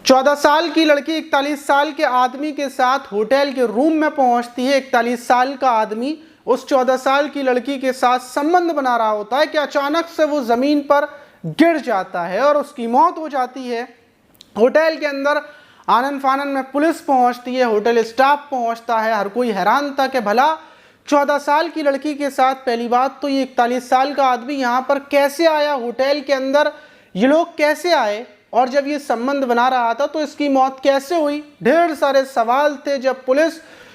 14 साल की लड़की 41 साल के आदमी के साथ होटल के रूम में पहुंचती है। 41 साल का आदमी उस 14 साल की लड़की के साथ संबंध बना रहा होता है कि अचानक से वो जमीन पर गिर जाता है और उसकी मौत हो जाती है। होटल के अंदर आनन फानन में पुलिस पहुंचती है, होटल स्टाफ पहुंचता है। हर कोई हैरान था कि भला 14 साल की लड़की के साथ, पहली बात तो ये 41 साल का आदमी यहाँ पर कैसे आया, होटल के अंदर ये लोग कैसे आए, और जब ये संबंध बना रहा था तो इसकी मौत कैसे हुई। ढेर सारे सवाल थे। जब पुलिस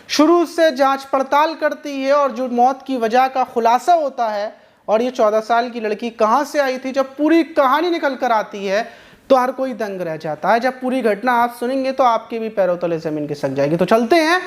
शुरू से जांच पड़ताल करती है और जो मौत की वजह का खुलासा होता है और ये 14 साल की लड़की कहाँ से आई थी, जब पूरी कहानी निकल कर आती है तो हर कोई दंग रह जाता है। जब पूरी घटना आप सुनेंगे तो आपके भी पैरों तले जमीन खिसक जाएगी। तो चलते हैं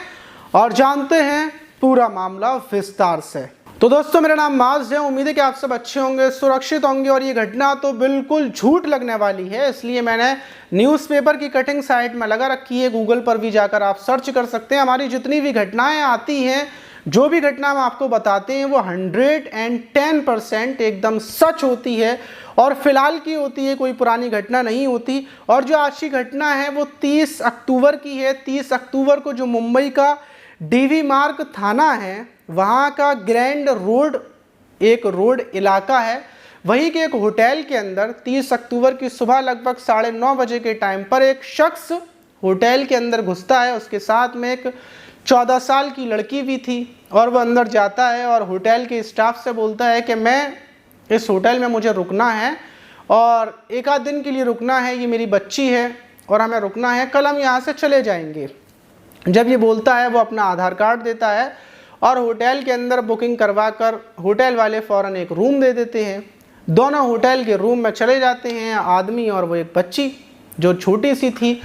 और जानते हैं पूरा मामला विस्तार से। तो दोस्तों, मेरा नाम माज है। उम्मीद है कि आप सब अच्छे होंगे, सुरक्षित होंगे। और ये घटना तो बिल्कुल झूठ लगने वाली है, इसलिए मैंने न्यूज़पेपर की कटिंग साइट में लगा रखी है। गूगल पर भी जाकर आप सर्च कर सकते हैं। हमारी जितनी भी घटनाएं आती हैं, जो भी घटना हम आपको बताते हैं, वो 110% एकदम सच होती है और फिलहाल की होती है, कोई पुरानी घटना नहीं होती। और जो आज की घटना है वो 30 अक्टूबर की है। 30 अक्टूबर को जो मुंबई का डीवी मार्ग थाना है, वहाँ का ग्रैंड रोड एक रोड इलाका है, वहीं के एक होटल के अंदर 30 अक्टूबर की सुबह लगभग 9:30 बजे के टाइम पर एक शख्स होटल के अंदर घुसता है। उसके साथ में एक 14 साल की लड़की भी थी और वह अंदर जाता है और होटल के स्टाफ से बोलता है कि मैं इस होटल में मुझे रुकना है और एक आध दिन के लिए रुकना है, ये मेरी बच्ची है और हमें रुकना है, कल हम यहाँ से चले जाएंगे। जब ये बोलता है वो अपना आधार कार्ड देता है और होटल के अंदर बुकिंग करवा कर होटल वाले फ़ौरन एक रूम दे देते हैं। दोनों होटल के रूम में चले जाते हैं, आदमी और वो एक बच्ची जो छोटी सी थी।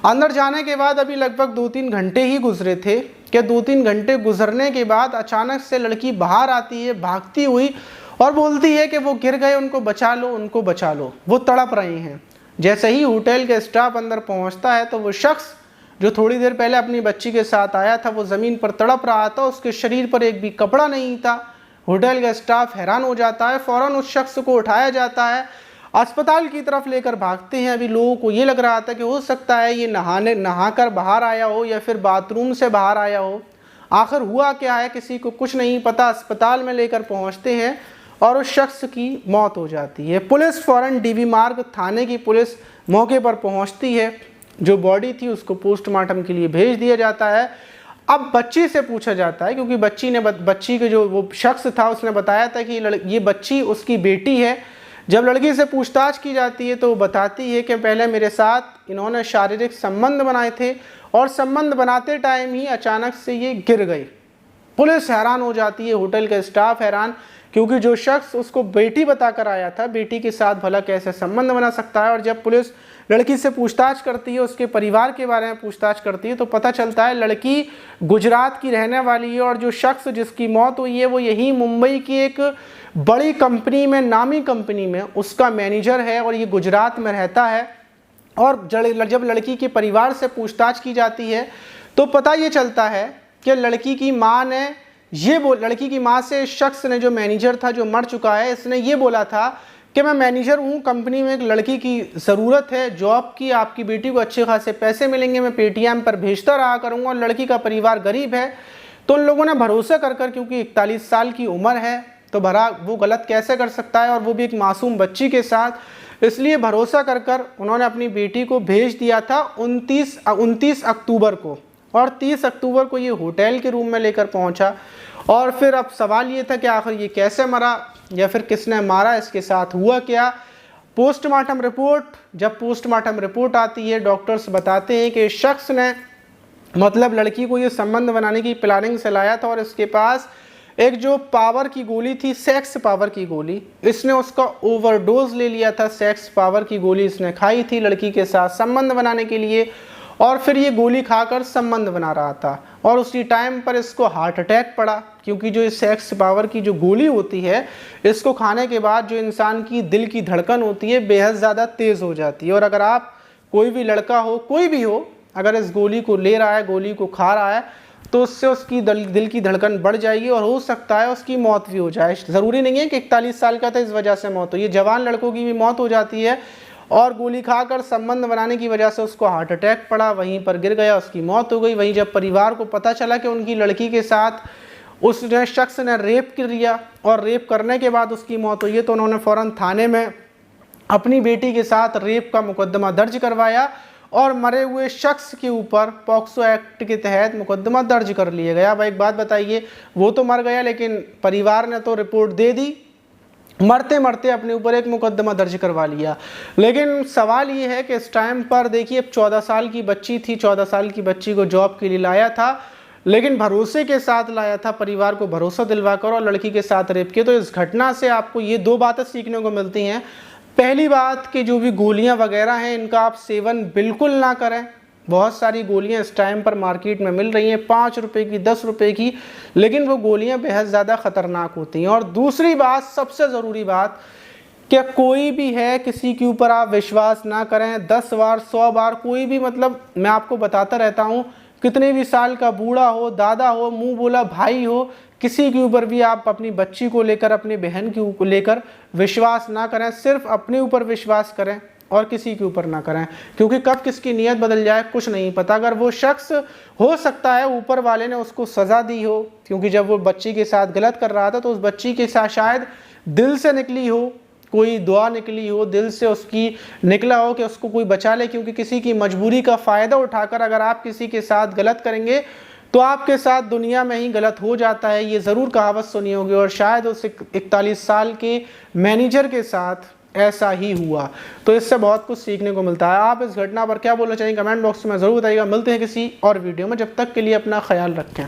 अंदर जाने के बाद अभी लगभग 2-3 घंटे ही गुजरे थे कि 2-3 घंटे गुजरने के बाद अचानक से लड़की बाहर आती है भागती हुई और बोलती है कि वो गिर गए, उनको बचा लो, उनको बचा लो, वो तड़प रहे हैं। जैसे ही होटल के स्टाफ अंदर पहुंचता है तो वो शख्स जो थोड़ी देर पहले अपनी बच्ची के साथ आया था वो ज़मीन पर तड़प रहा था, उसके शरीर पर एक भी कपड़ा नहीं था। होटल का स्टाफ हैरान हो जाता है, फ़ौरन उस शख्स को उठाया जाता है, अस्पताल की तरफ लेकर भागते हैं। अभी लोगों को ये लग रहा था कि हो सकता है ये नहाकर बाहर आया हो या फिर बाथरूम से बाहर आया हो। आखिर हुआ क्या है किसी को कुछ नहीं पता। अस्पताल में लेकर पहुंचते हैं और उस शख्स की मौत हो जाती है। पुलिस फ़ौरन डीवी मार्ग थाने की पुलिस मौके पर पहुंचती है। जो बॉडी थी उसको पोस्टमार्टम के लिए भेज दिया जाता है। अब बच्ची से पूछा जाता है, क्योंकि बच्ची के जो वो शख्स था उसने बताया था कि ये बच्ची उसकी बेटी है। जब लड़की से पूछताछ की जाती है तो वो बताती है कि पहले मेरे साथ इन्होंने शारीरिक संबंध बनाए थे और संबंध बनाते टाइम ही अचानक से ये गिर गई। पुलिस हैरान हो जाती है, होटल का स्टाफ हैरान, क्योंकि जो शख्स उसको बेटी बताकर आया था, बेटी के साथ भला कैसे संबंध बना सकता है। और जब पुलिस लड़की से पूछताछ करती है, उसके परिवार के बारे में पूछताछ करती है, तो पता चलता है लड़की गुजरात की रहने वाली है और जो शख्स जिसकी मौत हुई है वो यही मुंबई की एक बड़ी कंपनी में, नामी कंपनी में उसका मैनेजर है और ये गुजरात में रहता है। और जब लड़की के परिवार से पूछताछ की जाती है तो पता ये चलता है कि लड़की की माँ ने लड़की की माँ से इस शख्स ने, जो मैनेजर था जो मर चुका है, इसने ये बोला था कि मैं मैनेजर हूँ, कंपनी में एक लड़की की ज़रूरत है जॉब की, आपकी बेटी को अच्छे खासे पैसे मिलेंगे, मैं पेटीएम पर भेजता रहा करूँगा। और लड़की का परिवार गरीब है तो उन लोगों ने भरोसा कर क्योंकि 41 साल की उम्र है तो भरा वो गलत कैसे कर सकता है, और वो भी एक मासूम बच्ची के साथ, इसलिए भरोसा कर उन्होंने अपनी बेटी को भेज दिया था 29 अक्टूबर को। और 30 अक्टूबर को ये होटल के रूम में लेकर पहुंचा। और फिर अब सवाल ये था कि आखिर ये कैसे मरा या फिर किसने मारा, इसके साथ हुआ क्या। पोस्टमार्टम रिपोर्ट आती है, डॉक्टर्स बताते हैं कि इस शख्स ने मतलब लड़की को ये संबंध बनाने की प्लानिंग से लाया था और इसके पास एक जो पावर की गोली थी, सेक्स पावर की गोली, इसने उसका ओवरडोज ले लिया था। सेक्स पावर की गोली इसने खाई थी लड़की के साथ संबंध बनाने के लिए और फिर ये गोली खाकर संबंध बना रहा था और उसी टाइम पर इसको हार्ट अटैक पड़ा, क्योंकि जो इस सेक्स पावर की जो गोली होती है इसको खाने के बाद जो इंसान की दिल की धड़कन होती है बेहद ज़्यादा तेज़ हो जाती है। और अगर आप कोई भी लड़का हो, कोई भी हो, अगर इस गोली को ले रहा है, गोली को खा रहा है, तो उससे उसकी दिल की धड़कन बढ़ जाएगी और हो सकता है उसकी मौत भी हो जाए। ज़रूरी नहीं है कि 41 साल का था इस वजह से मौत हो, ये जवान लड़कों की भी मौत हो जाती है। और गोली खाकर संबंध बनाने की वजह से उसको हार्ट अटैक पड़ा, वहीं पर गिर गया, उसकी मौत हो गई। वहीं जब परिवार को पता चला कि उनकी लड़की के साथ उस शख्स ने रेप कर दिया और रेप करने के बाद उसकी मौत हुई है, तो उन्होंने फ़ौरन थाने में अपनी बेटी के साथ रेप का मुकदमा दर्ज करवाया और मरे हुए शख्स के ऊपर पॉक्सो एक्ट के तहत मुकदमा दर्ज कर लिया गया। अब एक बात बताइए, वो तो मर गया लेकिन परिवार ने तो रिपोर्ट दे दी, मरते मरते अपने ऊपर एक मुकदमा दर्ज करवा लिया। लेकिन सवाल ये है कि इस टाइम पर देखिए, अब 14 साल की बच्ची थी, 14 साल की बच्ची को जॉब के लिए लाया था, लेकिन भरोसे के साथ लाया था, परिवार को भरोसा दिलवा कर, और लड़की के साथ रेप किया। तो इस घटना से आपको ये 2 बातें सीखने को मिलती हैं। पहली बात कि जो भी गोलियां वगैरह हैं इनका आप सेवन बिल्कुल ना करें। बहुत सारी गोलियां इस टाइम पर मार्केट में मिल रही हैं 5 रुपए की, 10 रुपए की, लेकिन वो गोलियां बेहद ज़्यादा ख़तरनाक होती हैं। और दूसरी बात, सबसे ज़रूरी बात, कि कोई भी है किसी के ऊपर आप विश्वास ना करें। 10 बार 100 बार कोई भी, मतलब मैं आपको बताता रहता हूँ, कितने भी साल का बूढ़ा हो, दादा हो, मुंह बोला भाई हो, किसी के ऊपर भी आप अपनी बच्ची को लेकर, अपनी बहन को लेकर विश्वास ना करें। सिर्फ अपने ऊपर विश्वास करें और किसी के ऊपर ना करें, क्योंकि कब किसकी नीयत बदल जाए कुछ नहीं पता। अगर वो शख्स, हो सकता है ऊपर वाले ने उसको सज़ा दी हो, क्योंकि जब वो बच्ची के साथ गलत कर रहा था तो उस बच्ची के साथ शायद दिल से निकली हो, कोई दुआ निकली हो, दिल से उसकी निकला हो कि उसको कोई बचा ले। क्योंकि किसी की मजबूरी का फ़ायदा उठाकर अगर आप किसी के साथ गलत करेंगे तो आपके साथ दुनिया में ही गलत हो जाता है। ये ज़रूर कहावत सुनी होगी, और शायद उस 41 साल के मैनेजर के साथ ऐसा ही हुआ। तो इससे बहुत कुछ सीखने को मिलता है। आप इस घटना पर क्या बोलना चाहिए कमेंट बॉक्स में ज़रूर बताइएगा। मिलते हैं किसी और वीडियो में, जब तक के लिए अपना ख्याल रखें।